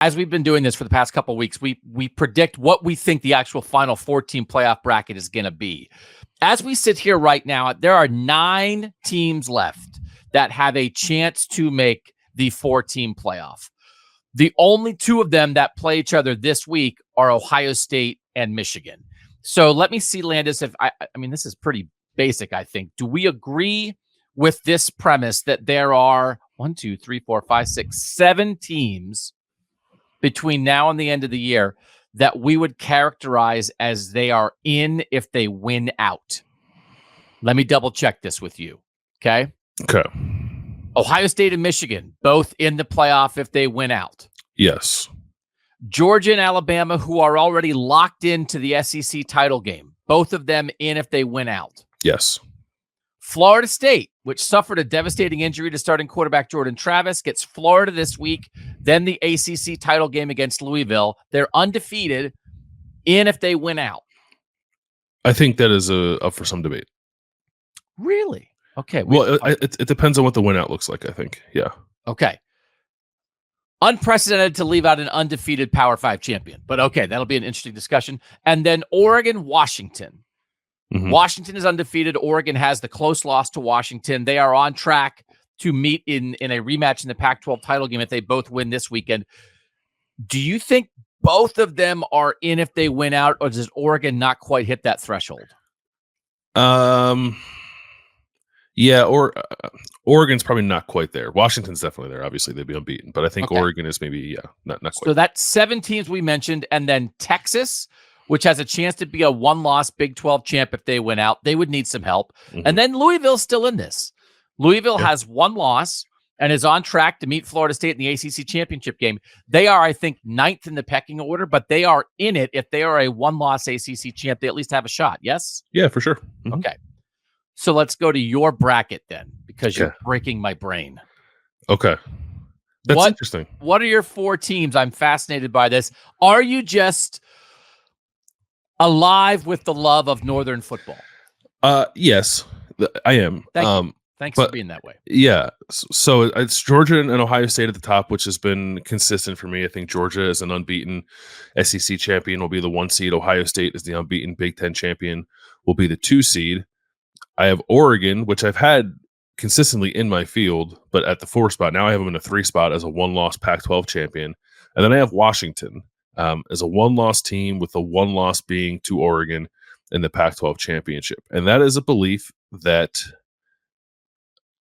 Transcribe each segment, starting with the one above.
as we've been doing this for the past couple of weeks, we predict what we think the actual final 14 playoff bracket is going to be. As we sit here right now, there are 9 teams left that have a chance to make the 4-team playoff. The only 2 of them that play each other this week are Ohio State and Michigan. So let me see, Landis, if I mean, this is pretty basic, I think. Do we agree with this premise that there are 1, 2, 3, 4, 5, 6, 7 teams between now and the end of the year that we would characterize as they are in if they win out? Let me double check this with you. Okay. Ohio State and Michigan, both in the playoff if they win out. Yes. Georgia and Alabama, who are already locked into the SEC title game, both of them in if they win out. Yes. Florida State, which suffered a devastating injury to starting quarterback Jordan Travis, gets Florida this week, then the ACC title game against Louisville. They're undefeated in if they win out. I think that is up for some debate. Really? Okay. Well, it depends on what the win out looks like, I think. Yeah. Okay. Unprecedented to leave out an undefeated Power 5 champion. But okay, that'll be an interesting discussion. And then Oregon, Washington. Mm-hmm. Washington is undefeated. Oregon has the close loss to Washington. They are on track to meet in a rematch in the Pac-12 title game if they both win this weekend. Do you think both of them are in if they win out, or does Oregon not quite hit that threshold? Yeah, Oregon's probably not quite there. Washington's definitely there. Obviously, they'd be unbeaten. But I think Oregon is maybe, not quite. So that's 7 teams we mentioned. And then Texas, which has a chance to be a 1-loss Big 12 champ if they win out. They would need some help. Mm-hmm. And then Louisville's still in this. Louisville has 1 loss and is on track to meet Florida State in the ACC championship game. They are, I think, 9th in the pecking order, but they are in it. If they are a 1-loss ACC champ, they at least have a shot. Yes? Yeah, for sure. Mm-hmm. Okay. So let's go to your bracket then, because you're breaking my brain. Okay. That's interesting. What are your 4 teams? I'm fascinated by this. Are you just alive with the love of Northern football? Yes, I am. Thank you. Thanks for being that way. Yeah. So it's Georgia and Ohio State at the top, which has been consistent for me. I think Georgia is an unbeaten SEC champion, will be the 1 seed. Ohio State is the unbeaten Big Ten champion, will be the 2 seed. I have Oregon, which I've had consistently in my field, but at the 4 spot. Now I have them in a 3 spot as a 1-loss Pac-12 champion. And then I have Washington as a 1-loss team, with the 1 loss being to Oregon in the Pac-12 championship. And that is a belief that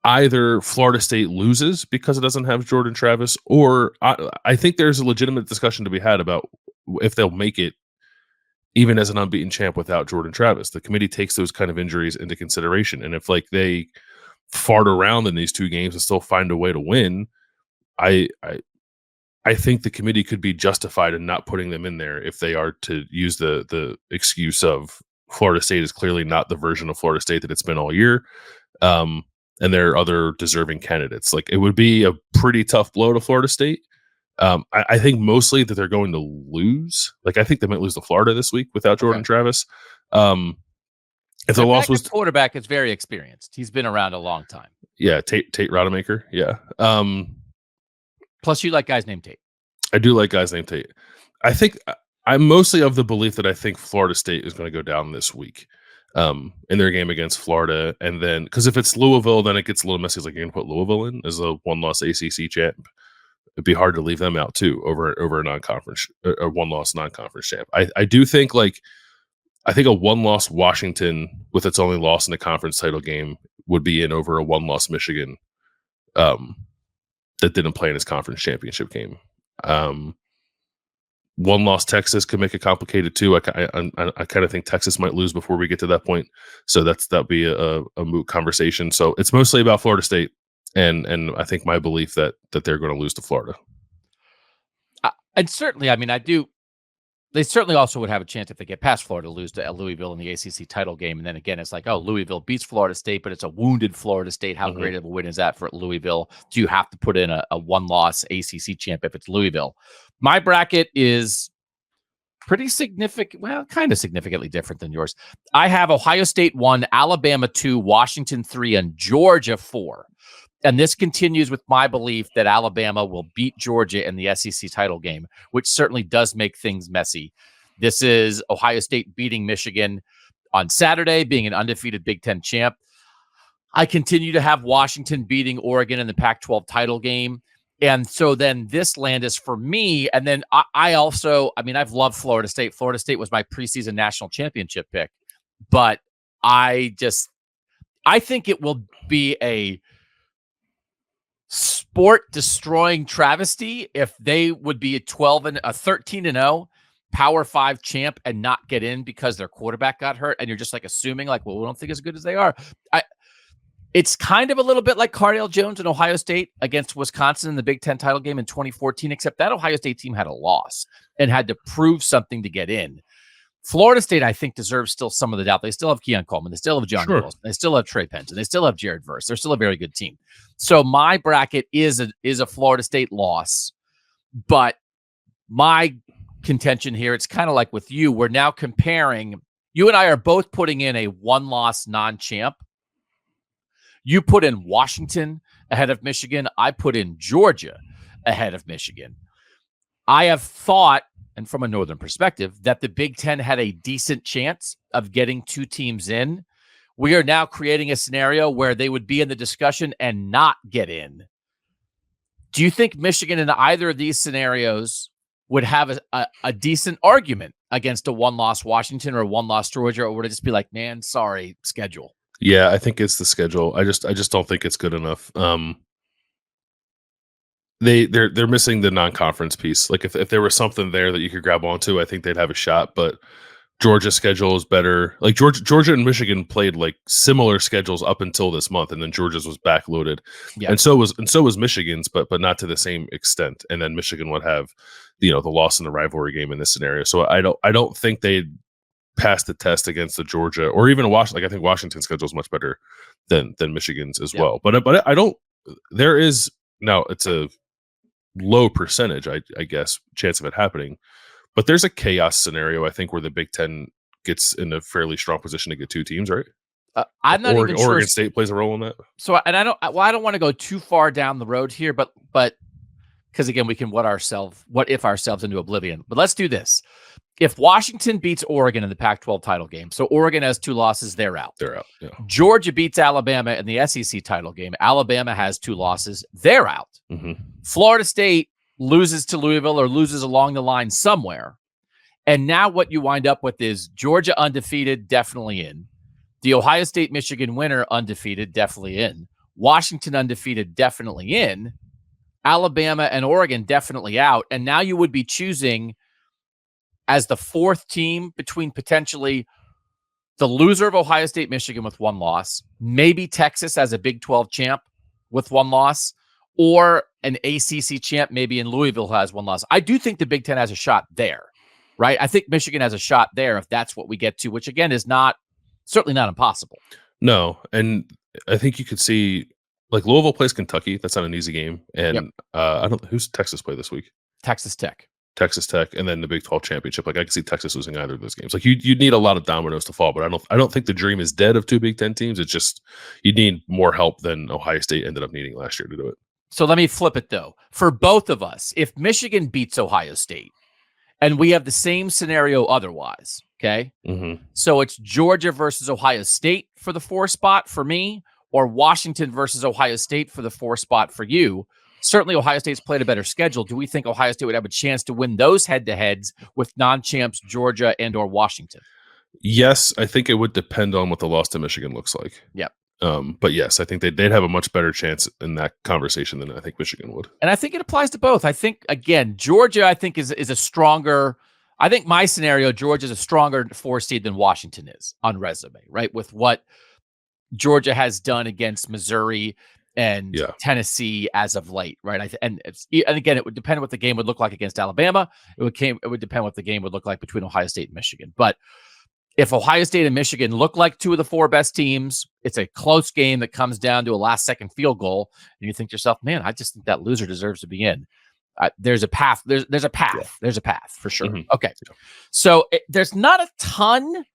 either Florida State loses because it doesn't have Jordan Travis, or I think there's a legitimate discussion to be had about if they'll make it even as an unbeaten champ without Jordan Travis. The committee takes those kind of injuries into consideration. And if they fart around in these 2 games and still find a way to win, I think the committee could be justified in not putting them in there if they are to use the excuse of Florida State is clearly not the version of Florida State that it's been all year. And there are other deserving candidates. It would be a pretty tough blow to Florida State. I think mostly that they're going to lose. I think they might lose to Florida this week without Jordan Travis. If the loss was quarterback, is very experienced. He's been around a long time. Yeah, Tate Rodemaker. Yeah. Plus, you like guys named Tate. I do like guys named Tate. I think I'm mostly of the belief that I think Florida State is going to go down this week in their game against Florida, and then because if it's Louisville, then it gets a little messy. You're going to put Louisville in as a 1-loss ACC champ. It'd be hard to leave them out too over a non-conference or 1-loss non-conference champ. I do think I think a 1-loss Washington with its only loss in the conference title game would be in over a 1-loss Michigan that didn't play in his conference championship game. 1-loss Texas could make it complicated too. I kind of think Texas might lose before we get to that point. So that'll be a moot conversation. So it's mostly about Florida State. And I think my belief that they're going to lose to Florida. And certainly, I mean, they certainly also would have a chance if they get past Florida to lose to Louisville in the ACC title game. And then again, it's Louisville beats Florida State, but it's a wounded Florida State. How great of a win is that for Louisville? Do you have to put in a 1-loss ACC champ if it's Louisville? My bracket is pretty significant. Well, kind of significantly different than yours. I have Ohio State 1, Alabama 2, Washington 3, and Georgia 4. And this continues with my belief that Alabama will beat Georgia in the SEC title game, which certainly does make things messy. This is Ohio State beating Michigan on Saturday, being an undefeated Big Ten champ. I continue to have Washington beating Oregon in the Pac-12 title game. And so then this Landis for me, and then I also, I mean, I've loved Florida State. Florida State was my preseason national championship pick, but I think it will be a sport-destroying travesty if they would be a 13-0 Power 5 champ and not get in because their quarterback got hurt, and you're just like assuming like, well, we don't think as good as they are. It's kind of a little bit like Cardale Jones and Ohio State against Wisconsin in the Big Ten title game in 2014, except that Ohio State team had a loss and had to prove something to get in. Florida State, I think, deserves still some of the doubt. They still have Keon Coleman. They still have John Wilson. They still have Trey Penton. They still have Jared Verse. They're still a very good team. So my bracket is a Florida State loss. But my contention here, it's kind of like with you. We're now comparing. You and I are both putting in a one-loss non-champ. You put in Washington ahead of Michigan. I put in Georgia ahead of Michigan. I have thought, and from a Northern perspective, that the Big Ten had a decent chance of getting two teams in. We are now creating a scenario where they would be in the discussion and not get in. Do you think Michigan in either of these scenarios would have a decent argument against a one-loss Washington or a one-loss Georgia, or would it just be like, man, sorry, schedule? Yeah, I think it's the schedule. I just don't think it's good enough. They're missing the non-conference piece. Like if there was something there that you could grab onto, I think they'd have a shot. But Georgia's schedule is better. Like Georgia and Michigan played like similar schedules up until this month, and then Georgia's was backloaded, and so was Michigan's, but not to the same extent. And then Michigan would have, the loss in the rivalry game in this scenario. So I don't think they'd pass the test against the Georgia or even Washington. Like I think Washington's schedule is much better than Michigan's as well. But I don't. There is now it's a low percentage, I guess, chance of it happening. But there's a chaos scenario, I think, where the Big Ten gets in a fairly strong position to get two teams, right? I'm not even sure. Oregon State plays a role in that. So, and I don't want to go too far down the road here, but because again, we can what if ourselves into oblivion. But let's do this. If Washington beats Oregon in the Pac-12 title game, so Oregon has 2 losses, they're out. They're out. Yeah. Georgia beats Alabama in the SEC title game. Alabama has 2 losses, they're out. Mm-hmm. Florida State loses to Louisville or loses along the line somewhere. And now what you wind up with is Georgia undefeated, definitely in. The Ohio State-Michigan winner undefeated, definitely in. Washington undefeated, definitely in. Alabama and Oregon definitely out. And now you would be choosing as the 4th team between potentially the loser of Ohio State, Michigan with 1 loss, maybe Texas as a Big 12 champ with 1 loss, or an ACC champ maybe in Louisville has 1 loss. I do think the Big Ten has a shot there, right? I think Michigan has a shot there if that's what we get to, which again is certainly not impossible. No, and I think you could see like Louisville plays Kentucky. That's not an easy game. And I don't who's Texas play this week? Texas Tech, and then the Big 12 championship. Like I can see Texas losing either of those games. Like you need a lot of dominoes to fall, but I don't think the dream is dead of 2 Big Ten teams. It's just you need more help than Ohio State ended up needing last year to do it. So let me flip it though. For both of us, if Michigan beats Ohio State and we have the same scenario otherwise, okay? Mm-hmm. So it's Georgia versus Ohio State for the 4 spot for me, or Washington versus Ohio State for the 4 spot for you. Certainly, Ohio State's played a better schedule. Do we think Ohio State would have a chance to win those head-to-heads with non-champs Georgia and or Washington? Yes, I think it would depend on what the loss to Michigan looks like. Yep. But yes, I think they'd have a much better chance in that conversation than I think Michigan would. And I think it applies to both. I think, again, Georgia, I think, is a stronger – I think my scenario, Georgia is a stronger 4 seed than Washington is on resume, right? With what Georgia has done against Missouri and Tennessee as of late, right? And again, it would depend what the game would look like against Alabama. It would depend what the game would look like between Ohio State and Michigan. But if Ohio State and Michigan look like 2 of the 4 best teams, it's a close game that comes down to a last-second field goal, and you think to yourself, man, I just think that loser deserves to be in. There's a path. There's a path. Yeah. There's a path for sure. Mm-hmm. Okay. So there's not a ton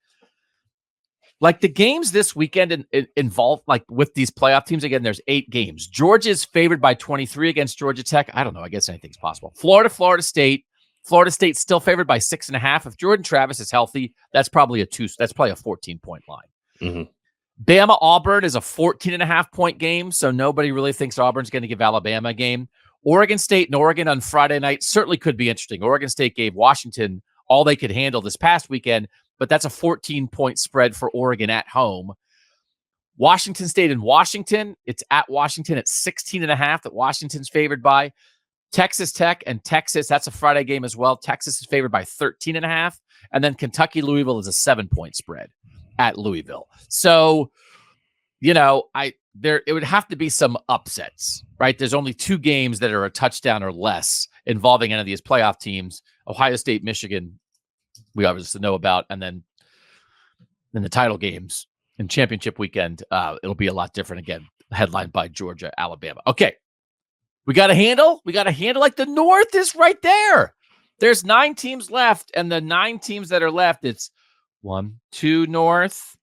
Like the games this weekend involve, like with these playoff teams, again, there's 8 games. Georgia's favored by 23 against Georgia Tech. I don't know. I guess anything's possible. Florida State. Florida State's still favored by 6.5. If Jordan Travis is healthy, that's probably a 14-point line. Mm-hmm. Bama Auburn is a 14.5-point game, so nobody really thinks Auburn's going to give Alabama a game. Oregon State and Oregon on Friday night certainly could be interesting. Oregon State gave Washington all they could handle this past weekend, but that's a 14-point spread for Oregon at home. Washington State and Washington, it's at Washington at 16.5 that Washington's favored by. Texas Tech and Texas, that's a Friday game as well. Texas is favored by 13.5. And then Kentucky-Louisville is a 7-point spread at Louisville. So, it would have to be some upsets, right? There's only 2 games that are a touchdown or less involving any of these playoff teams. Ohio State, Michigan, we obviously know about. And then the title games and championship weekend, it'll be a lot different again, headlined by Georgia, Alabama. Okay. We got a handle. Like the North is right there. There's 9 teams left, and the 9 teams that are left, it's 1, 2 North,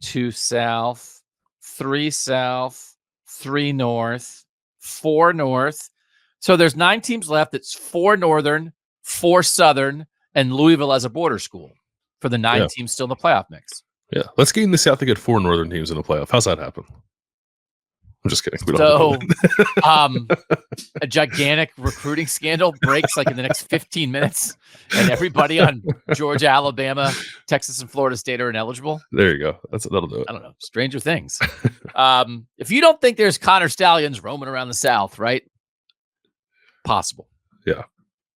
2 South, 3 South, 3 North, 4 North. So there's 9 teams left. It's 4 Northern, 4 Southern, and Louisville as a border school for the 9 teams still in the playoff mix. Yeah, let's get in the South to get 4 Northern teams in the playoff. How's that happen? I'm just kidding. So, a gigantic recruiting scandal breaks like in the next 15 minutes, and everybody on Georgia, Alabama, Texas, and Florida State are ineligible. There you go. That'll do it. I don't know. Stranger things. If you don't think there's Connor Stallions roaming around the South, right? Possible. Yeah.